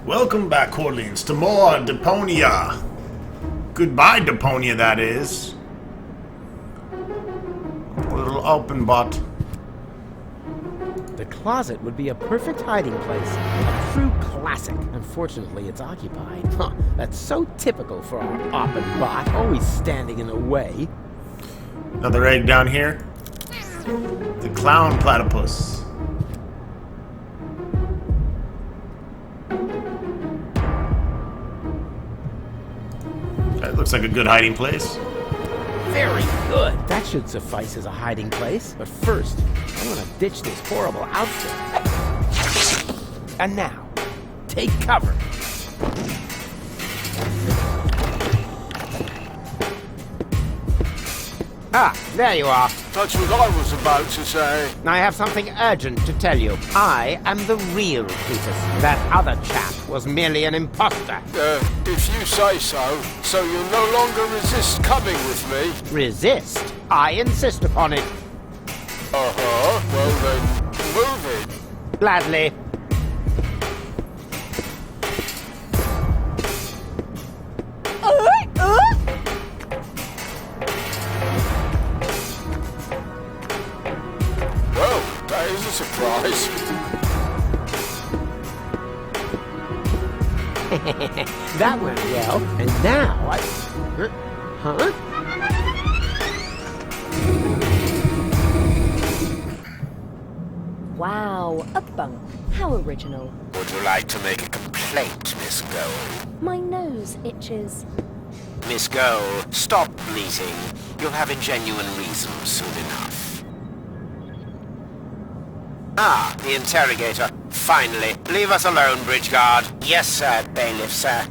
Welcome back, Corlins, to more Deponia. Goodbye, Deponia, that is. A little open bot. The closet would be a perfect hiding place. A true classic. Unfortunately, it's occupied. Huh, that's so typical for our op and bot, always standing in the way. Another egg down here. The clown platypus. That looks like a good hiding place. Very good. That should suffice as a hiding place. But first, I'm gonna ditch this horrible outfit. And now, take cover. Ah, there you are. That's what I was about to say. I have something urgent to tell you. I am the real Cletus. That other chap was merely an imposter. If you say so. So you'll no longer resist coming with me? Resist? I insist upon it. Uh-huh. Well then, move it. Gladly. Well, that is a surprise. That went well. And now I... Huh? Wow, a bunk. How original. Would you like to make a complaint, Miss Gold? My nose itches. Miss Gold, stop bleating. You'll have a genuine reason soon enough. Ah, the interrogator. Finally. Leave us alone, bridge guard. Yes, sir, bailiff, sir.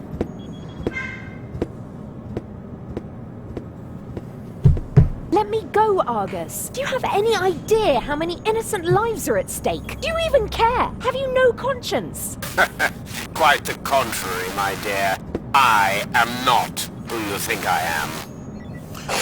Let me go, Argus. Do you have any idea how many innocent lives are at stake? Do you even care? Have you no conscience? Quite the contrary, my dear. I am not who you think I am.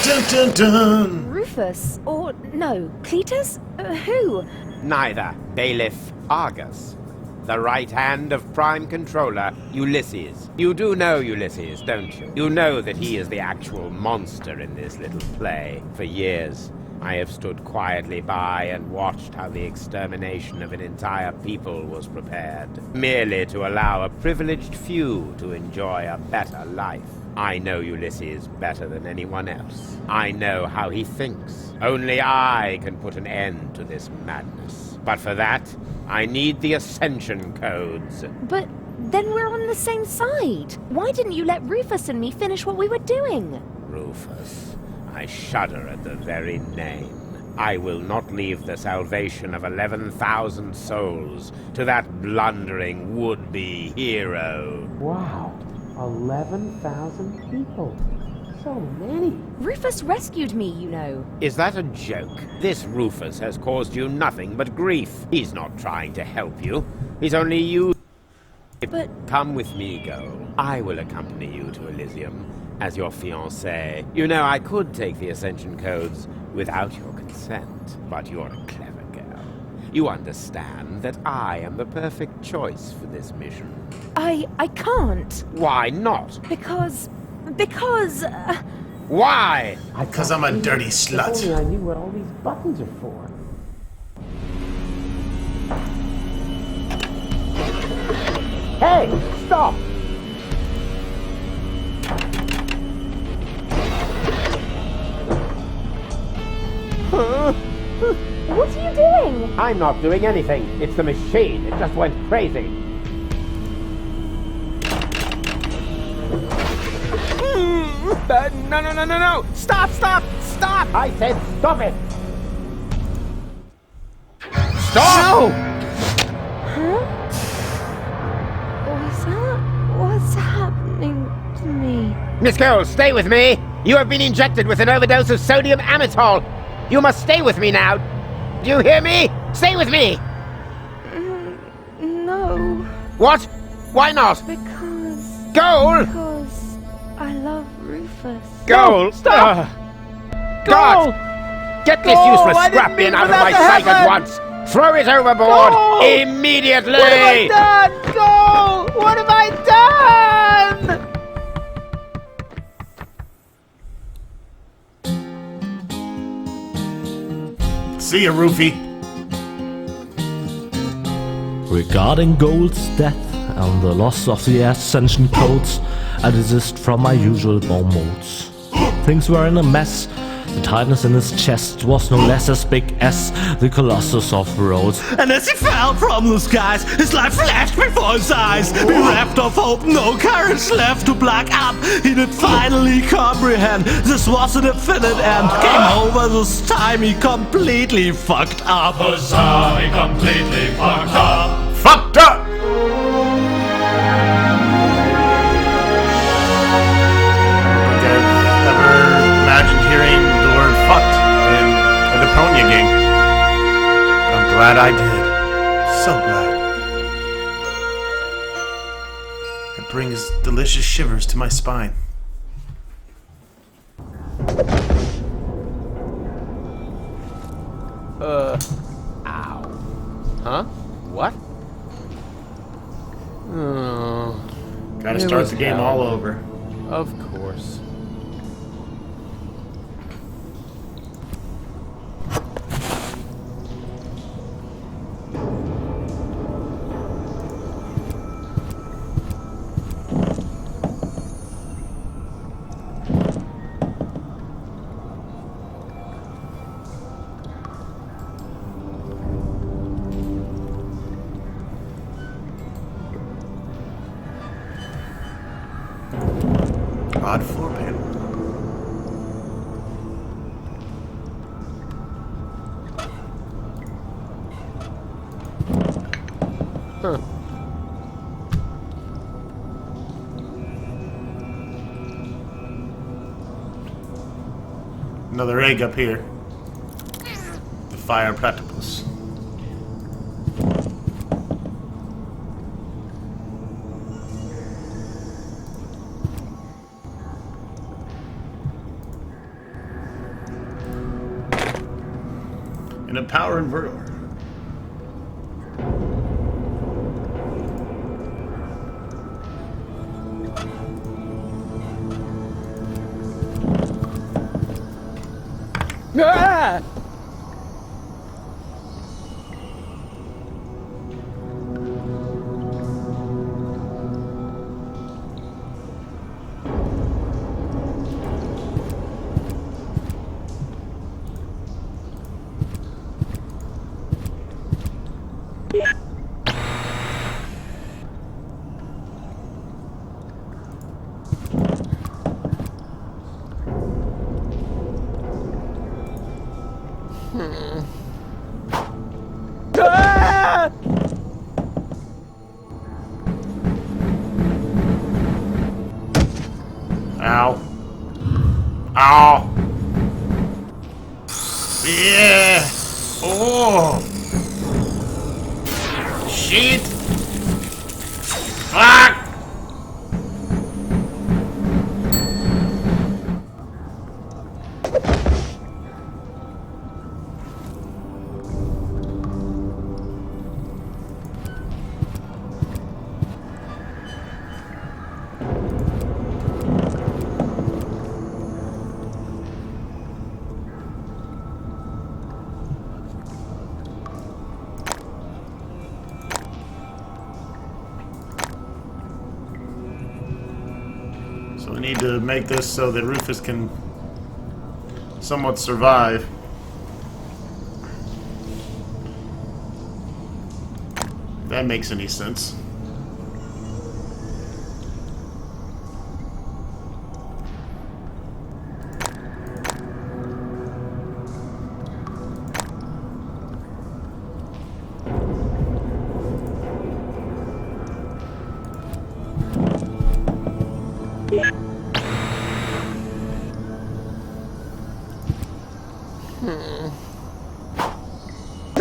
Dun dun dun! Rufus? Or no, Cletus? Who? Neither. Bailiff Argus. The right hand of Prime Controller, Ulysses. You do know Ulysses, don't you? You know that he is the actual monster in this little play. For years, I have stood quietly by and watched how the extermination of an entire people was prepared, merely to allow a privileged few to enjoy a better life. I know Ulysses better than anyone else. I know how he thinks. Only I can put an end to this madness. But for that, I need the Ascension codes. But then we're on the same side. Why didn't you let Rufus and me finish what we were doing? Rufus. I shudder at the very name. I will not leave the salvation of 11,000 souls to that blundering would-be hero. Wow, 11,000 people. So many. Rufus rescued me, you know. Is that a joke? This Rufus has caused you nothing but grief. He's not trying to help you. He's only you. But... Come with me, Goal. I will accompany you to Elysium as your fiancée. You know, I could take the Ascension codes without your consent, but you're a clever girl. You understand that I am the perfect choice for this mission. I can't. Why not? Because... Why? Because I'm a dirty slut. If only I knew what all these buttons are for. Hey, stop! What are you doing? I'm not doing anything. It's the machine. It just went crazy. No! Stop! I said stop it! Stop! Huh? What's happening to me? Miss Cole, stay with me! You have been injected with an overdose of sodium amytal! You must stay with me now! Do you hear me? Stay with me! No. What? Why not? Because I love Rufus. Goal! Stop! God! Get this useless scrap bin out of my sight at once! Throw it overboard! Go! Immediately! What have I done? Go! What have I See ya, Roofy. Regarding Gold's death and the loss of the Ascension codes, I desist from my usual bomb modes. Things were in a mess. The tightness in his chest was no less as big as the Colossus of Rhodes. And as he fell from the skies, his life flashed before his eyes. Bereft of hope, no courage left to black up. He did finally comprehend this was an infinite end. Game over this time, he completely fucked up. Huzzah, he completely fucked up. Fucked up! Imagined hearing the word fucked in a Deponia game. But I'm glad I did. So glad. It brings delicious shivers to my spine. Ow. Huh? What? Oh, Gotta it start was the game hell. all over. Of course. Odd floor panel. Huh. Another egg up here. The fire platypus. And a power inverter. Ah! Ah! Ow. Ow. Yeah. Oh. Shit. Fuck. So we need to make this so that Rufus can somewhat survive. If that makes any sense.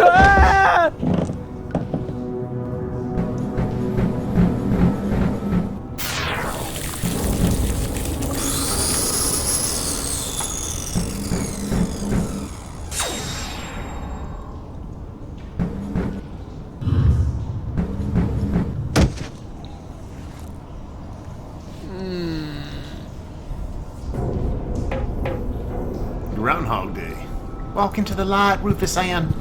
Ah! Groundhog Day. Walk into the light, Rufus Ann.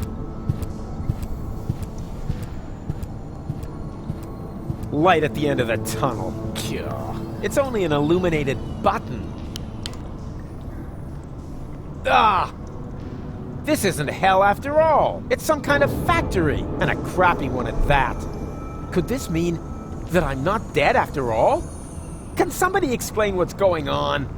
Light at the end of the tunnel. Gah. It's only an illuminated button. Ah! This isn't hell after all. It's some kind of factory, and a crappy one at that. Could this mean that I'm not dead after all? Can somebody explain what's going on?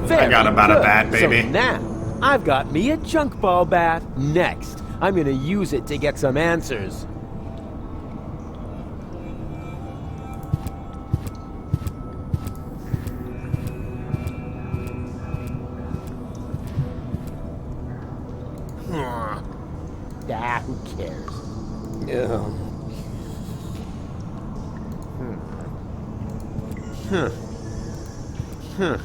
I got about a bat, baby. So now, I've got me a junk ball bat. Next, I'm gonna use it to get some answers. Ah, who cares? Ugh.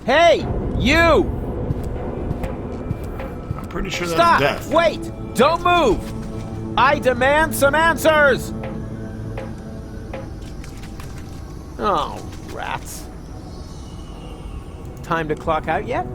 Hey, you! I'm pretty sure that's Stop! death. Wait! Don't move! I demand some answers! Oh, rats. Time to clock out yet?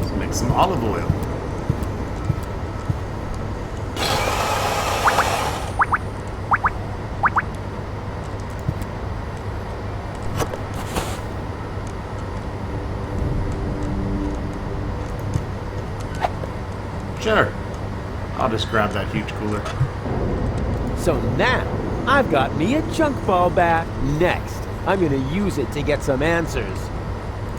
Let's make some olive oil. Sure. I'll just grab that huge cooler. So now, I've got me a junk ball bat. Next, I'm gonna use it to get some answers.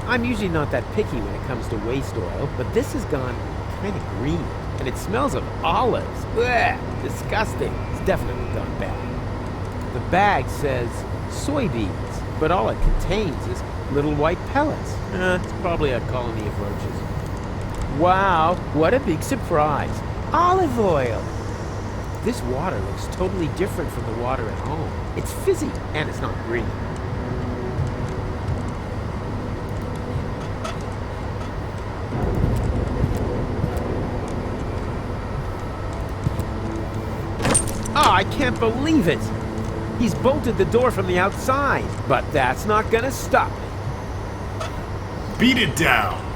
I'm usually not that picky when it comes to waste oil, but this has gone kind of green, and it smells of olives. Blech, disgusting. It's definitely gone bad. The bag says soybeans, but all it contains is little white pellets. It's probably a colony of roaches. Wow, what a big surprise. Olive oil! This water looks totally different from the water at home. It's fizzy, and it's not green. Oh, I can't believe it! He's bolted the door from the outside, but that's not gonna stop me. Beat it down!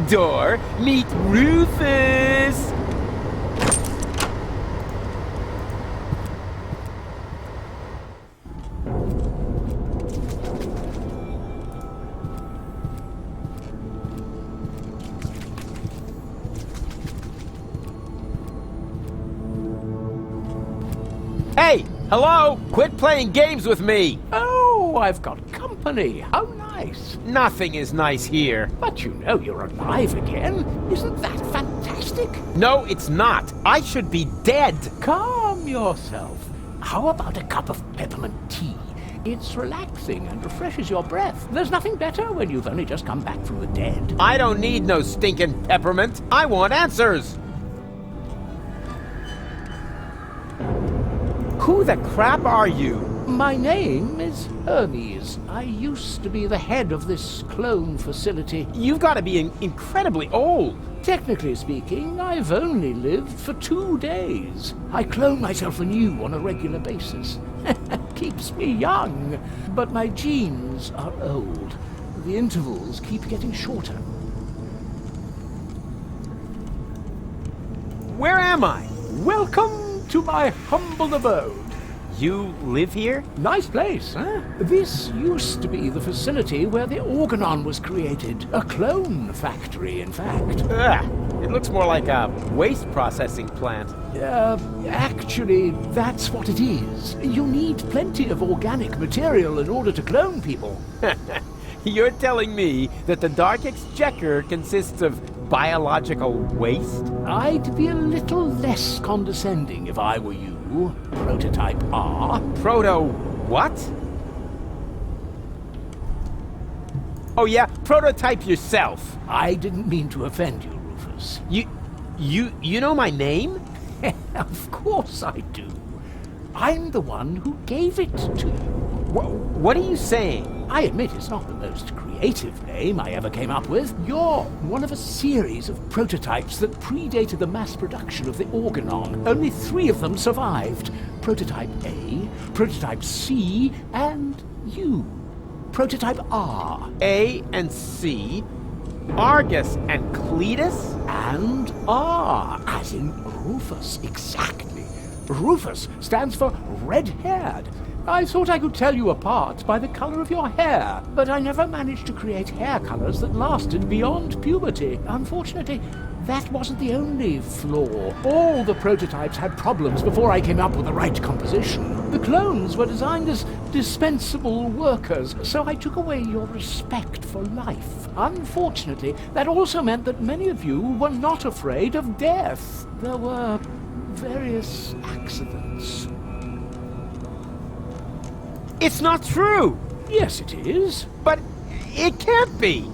Door, meet Rufus! Hey, hello! Quit playing games with me! Oh, I've got company. How nice. Nothing is nice here. But you know you're alive again. Isn't that fantastic? No, it's not. I should be dead. Calm yourself. How about a cup of peppermint tea? It's relaxing and refreshes your breath. There's nothing better when you've only just come back from the dead. I don't need no stinking peppermint. I want answers. Who the crap are you? My name is Hermes. I used to be the head of this clone facility. You've got to be incredibly old. Technically speaking, I've only lived for 2 days. I clone myself anew on a regular basis. Keeps me young, but my genes are old. The intervals keep getting shorter. Where am I? Welcome to my humble abode. You live here? Nice place, huh? This used to be the facility where the Organon was created. A clone factory, in fact. It looks more like a waste processing plant. Actually, that's what it is. You need plenty of organic material in order to clone people. You're telling me that the Dark Exchequer consists of biological waste? I'd be a little less condescending if I were you, Prototype R. Proto what? Oh yeah, prototype yourself. I didn't mean to offend you, Rufus. You know my name? Of course I do. I'm the one who gave it to you. What are you saying? I admit it's not the most creative name I ever came up with. You're one of a series of prototypes that predated the mass production of the Organon. Only 3 of them survived. Prototype A, Prototype C, and you. Prototype R. A and C, Argus and Cletus? And R, as in Rufus, exactly. Rufus stands for red-haired. I thought I could tell you apart by the color of your hair, but I never managed to create hair colors that lasted beyond puberty. Unfortunately, that wasn't the only flaw. All the prototypes had problems before I came up with the right composition. The clones were designed as dispensable workers, so I took away your respect for life. Unfortunately, that also meant that many of you were not afraid of death. There were various accidents. It's not true! Yes, it is. But it can't be!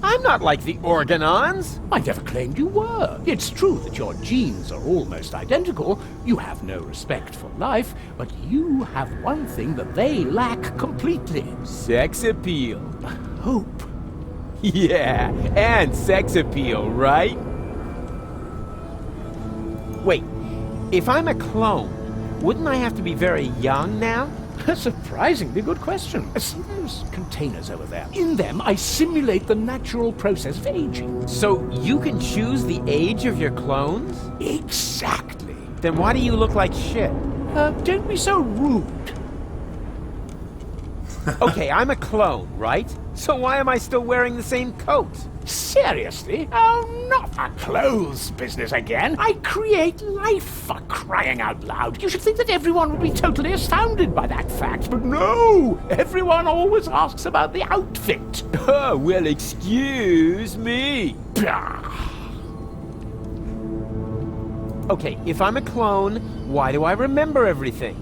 I'm not like the Organons! I never claimed you were. It's true that your genes are almost identical. You have no respect for life, but you have one thing that they lack completely. Sex appeal. Hope. Yeah, and sex appeal, right? Wait, if I'm a clone, wouldn't I have to be very young now? A surprisingly good question. See those containers over there? In them, I simulate the natural process of aging. So you can choose the age of your clones? Exactly. Then why do you look like shit? Don't be so rude. Okay, I'm a clone, right? So why am I still wearing the same coat? Seriously? Oh, not the clothes business again. I create life, for crying out loud. You should think that everyone would be totally astounded by that fact, but no! Everyone always asks about the outfit. Oh, well, excuse me. Okay, if I'm a clone, why do I remember everything?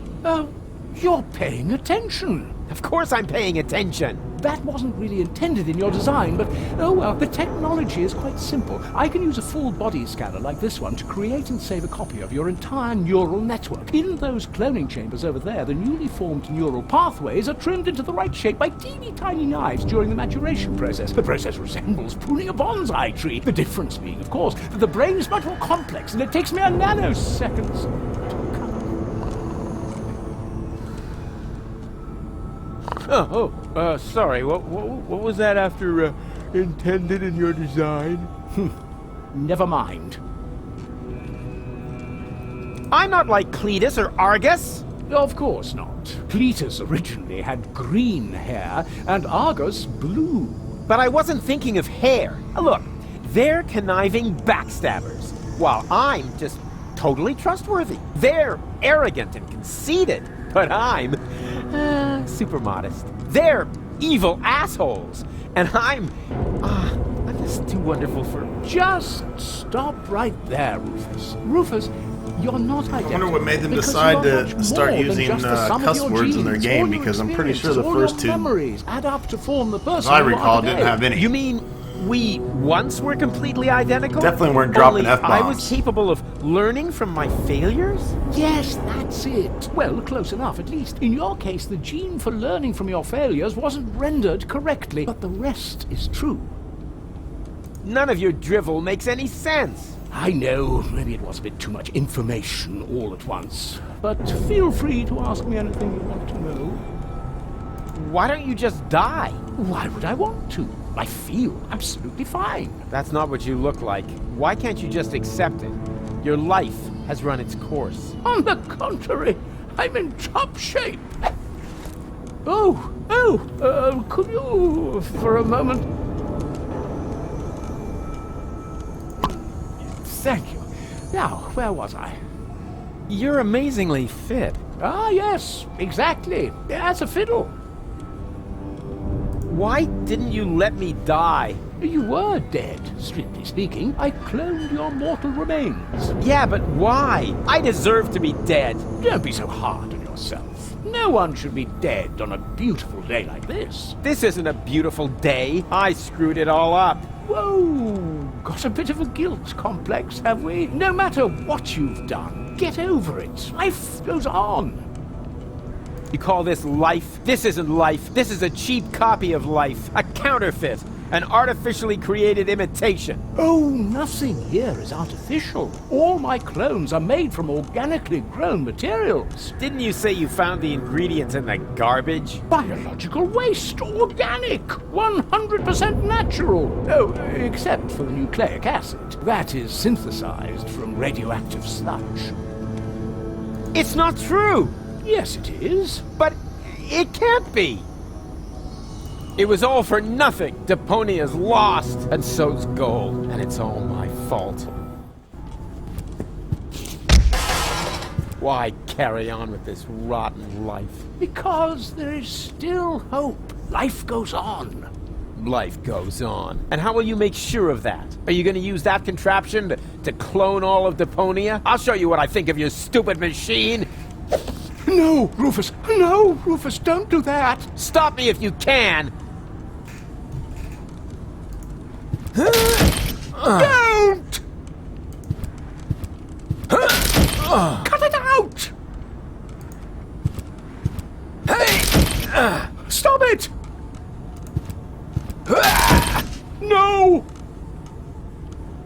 You're paying attention. Of course I'm paying attention. That wasn't really intended in your design, but oh well, the technology is quite simple. I can use a full body scanner like this one to create and save a copy of your entire neural network. In those cloning chambers over there, the newly formed neural pathways are trimmed into the right shape by teeny tiny knives during the maturation process. The process resembles pruning a bonsai tree. The difference being, of course, that the brain is much more complex and it takes mere nanoseconds. Sorry, what was that after intended in your design? Never mind. I'm not like Cletus or Argus. Of course not. Cletus originally had green hair, and Argus blue. But I wasn't thinking of hair. Look, they're conniving backstabbers, while I'm just totally trustworthy. They're arrogant and conceited, but I'm super modest. They're evil assholes, and I'm just too wonderful for... Just stop right there, Rufus. Rufus, you're not identical. I wonder what made them because decide you're to much start more than using just the sum of cuss your words in their genes. game, All your because I'm pretty sure the experiences, first all two, your memories add up to form the person as I you are recall, today. didn't have any. You mean we once were completely identical? Definitely weren't dropping Only F-bombs. I was capable of learning from my failures? Yes, that's it. Well, close enough, at least. In your case, the gene for learning from your failures wasn't rendered correctly, but the rest is true. None of your drivel makes any sense. I know, maybe it was a bit too much information all at once. But feel free to ask me anything you want to know. Why don't you just die? Why would I want to? I feel absolutely fine. That's not what you look like. Why can't you just accept it? Your life has run its course. On the contrary, I'm in top shape. Could you, for a moment... Thank you. Now, where was I? You're amazingly fit. Ah, yes, exactly. As a fiddle. Why didn't you let me die? You were dead, strictly speaking. I cloned your mortal remains. Yeah, but why? I deserve to be dead. Don't be so hard on yourself. No one should be dead on a beautiful day like this. This isn't a beautiful day. I screwed it all up. Whoa! Got a bit of a guilt complex, have we? No matter what you've done, get over it. Life goes on. You call this life? This isn't life. This is a cheap copy of life. A counterfeit. An artificially created imitation. Oh, nothing here is artificial. All my clones are made from organically grown materials. Didn't you say you found the ingredients in the garbage? Biological waste, organic, 100% natural. Oh, except for the nucleic acid. That is synthesized from radioactive sludge. It's not true! Yes, it is. But it can't be! It was all for nothing. Deponia's lost, and so's gold, and it's all my fault. Why carry on with this rotten life? Because there is still hope. Life goes on. Life goes on. And how will you make sure of that? Are you going to use that contraption to clone all of Deponia? I'll show you what I think of your stupid machine. No, Rufus. No, Rufus, don't do that. Stop me if you can. Don't! Cut it out! Hey! Stop it! No!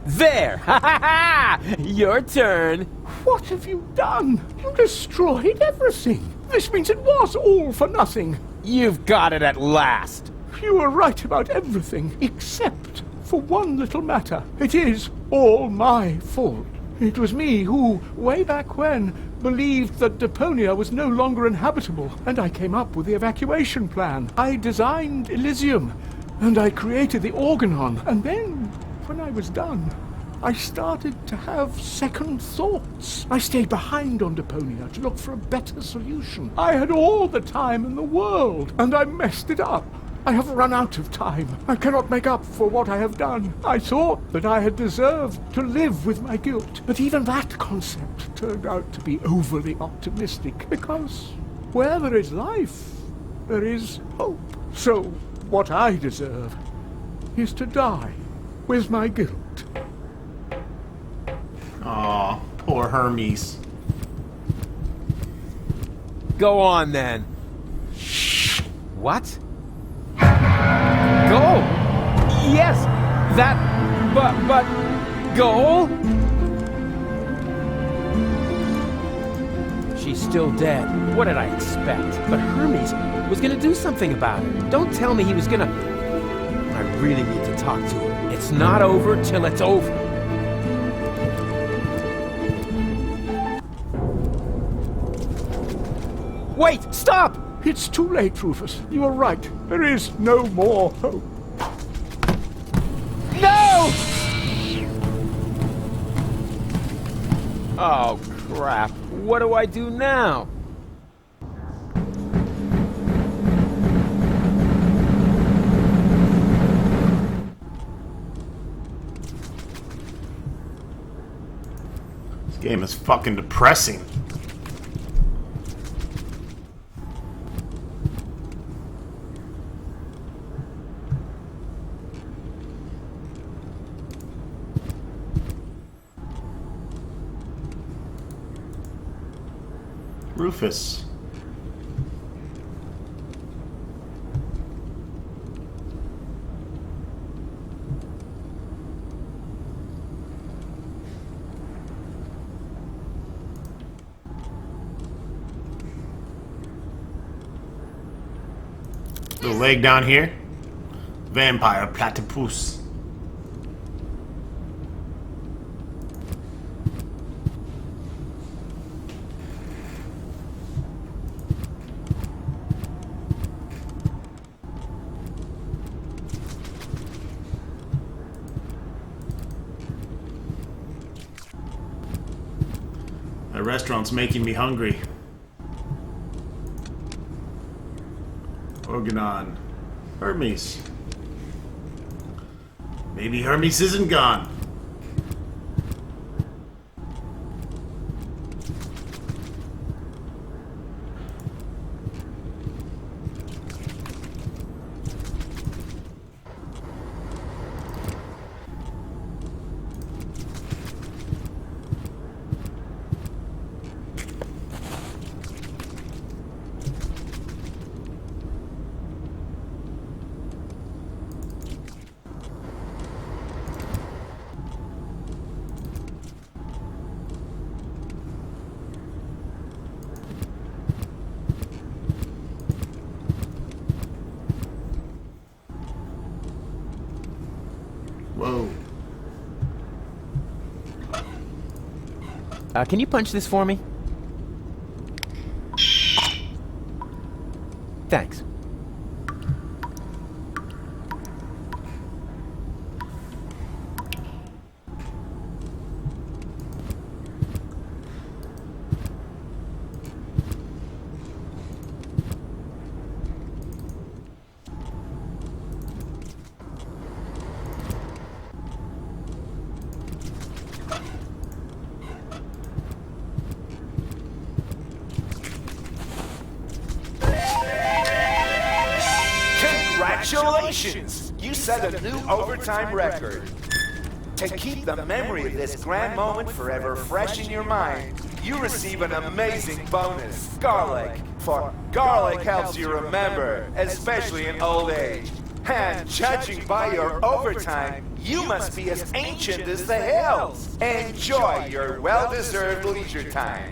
There! Ha ha ha! Your turn. What have you done? You destroyed everything. This means it was all for nothing. You've got it at last. You were right about everything, except for one little matter. It is all my fault. It was me who, way back when, believed that Deponia was no longer inhabitable, and I came up with the evacuation plan. I designed Elysium, and I created the Organon, and then, when I was done, I started to have second thoughts. I stayed behind on Deponia to look for a better solution. I had all the time in the world, and I messed it up. I have run out of time. I cannot make up for what I have done. I thought that I had deserved to live with my guilt, but even that concept turned out to be overly optimistic, because where there is life, there is hope. So what I deserve is to die with my guilt. Aw, poor Hermes. Go on then. What? Goal? Yes, that, but, goal? She's still dead. What did I expect? But Hermes was gonna do something about it. Don't tell me he was gonna... I really need to talk to him. It's not over till it's over. Wait, stop! It's too late, Rufus. You are right. There is no more hope. No! Oh, crap. What do I do now? This game is fucking depressing. Rufus. The leg down here. Vampire platypus. That restaurant's making me hungry. Organon. Hermes. Maybe Hermes isn't gone. Whoa. Can you punch this for me? Thanks. Congratulations! You set a new overtime record. To keep the memory of this grand moment forever fresh in your mind, you receive an amazing bonus, Garlic. For garlic helps you remember, especially in old age. And judging by your overtime, you must be as ancient as the hills. Enjoy your well-deserved leisure time.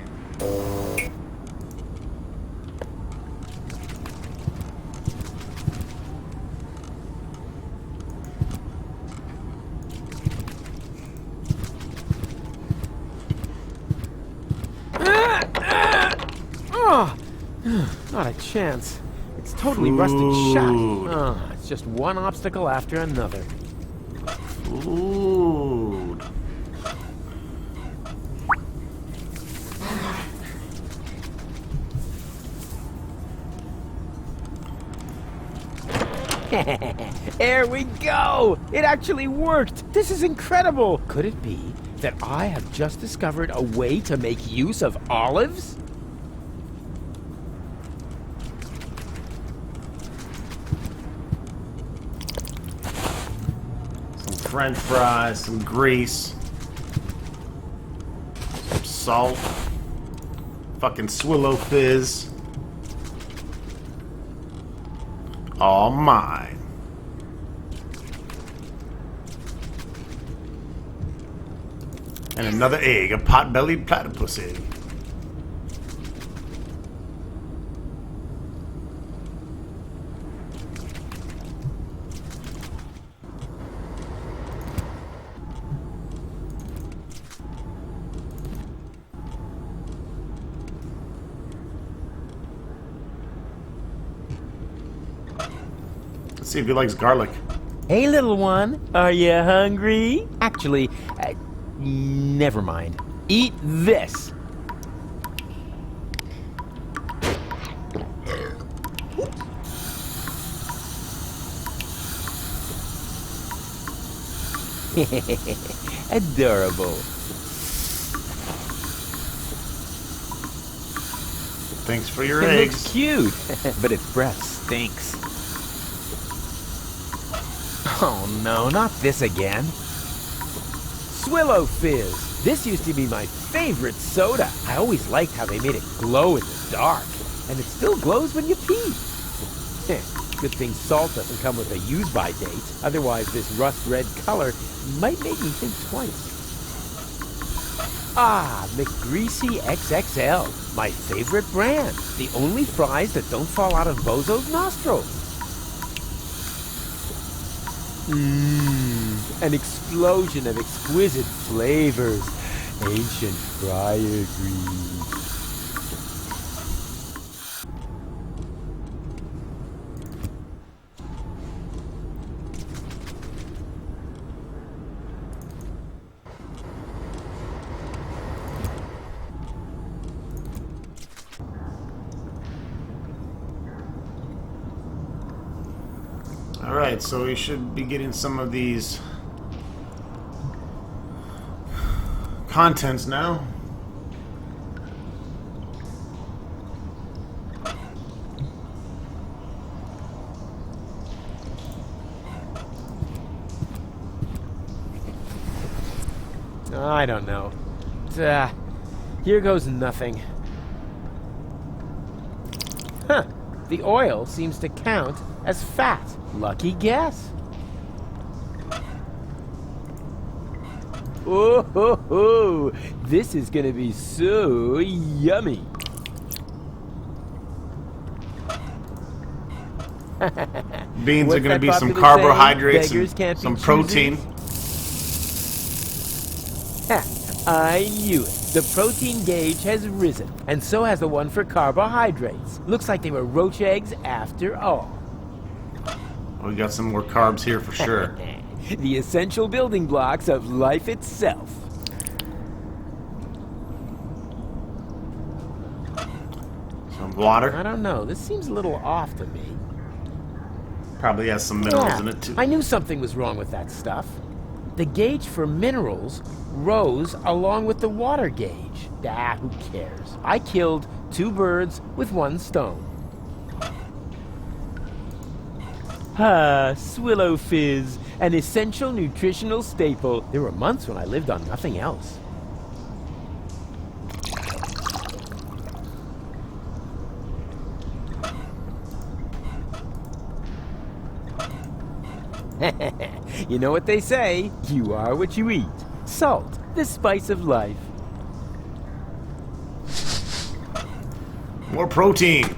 Not a chance. It's totally rusted shut. Oh, it's just one obstacle after another. Food. There we go! It actually worked! This is incredible! Could it be that I have just discovered a way to make use of olives? French fries, some grease, some salt, fucking Swillow Fizz. All mine. And another egg, a pot-bellied platypus egg. Let's see if he likes garlic. Hey, little one, are you hungry? Actually, never mind. Eat this. Adorable. Thanks for your It eggs. looks cute, but its breath stinks. Oh no, not this again. Swillow Fizz. This used to be my favorite soda. I always liked how they made it glow in the dark. And it still glows when you pee. Good thing salt doesn't come with a use-by date. Otherwise, this rust-red color might make me think twice. Ah, McGreasy XXL. My favorite brand. The only fries that don't fall out of Bozo's nostrils. An explosion of exquisite flavors. Ancient fryer grease. Alright, so we should be getting some of these contents now. I don't know. Here goes nothing. Huh. The oil seems to count as fat. Lucky guess. Oh ho ho! This is gonna be so yummy. Beans What's are going to that be some popular carbohydrates saying? Beggars and can't be some protein. Ha, I knew it. The protein gauge has risen, and so has the one for carbohydrates. Looks like they were roach eggs after all. We got some more carbs here for sure. The essential building blocks of life itself. Some water. I don't know. This seems a little off to me. Probably has some minerals in it too. I knew something was wrong with that stuff. The gauge for minerals rose along with the water gauge. Ah, who cares? I killed 2 birds with 1 stone. Ah, Swillow Fizz, an essential nutritional staple. There were months when I lived on nothing else. You know what they say, you are what you eat. Salt, the spice of life. More protein.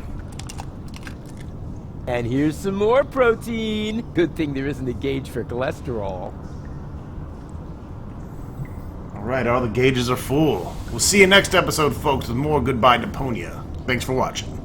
And here's some more protein. Good thing there isn't a gauge for cholesterol. Alright, all the gauges are full. We'll see you next episode, folks, with more Goodbye Deponia. Thanks for watching.